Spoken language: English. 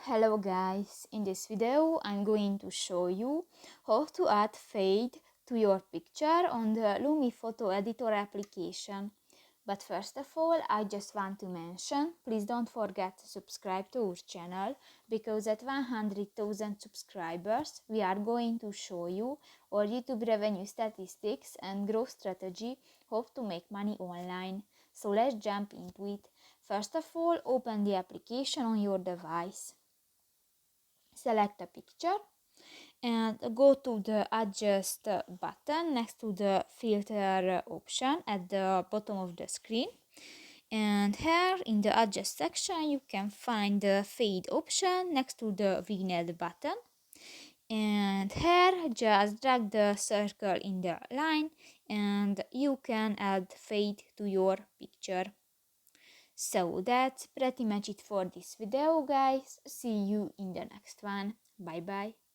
Hello guys, in this video I'm going to show you how to add fade to your picture on the Lumii-Photo Editor application. But first of all, I just want to mention, please don't forget to subscribe to our channel, because at 100,000 subscribers we are going to show you our YouTube revenue statistics and growth strategy, how to make money online. So let's jump into it. First of all, open the application on your device. Select a picture and go to the adjust button next to the filter option at the bottom of the screen, and here in the adjust section you can find the fade option next to the vignette button, and here just drag the circle in the line and you can add fade to your picture. So that's pretty much it for this video guys. See you in the next one. Bye bye.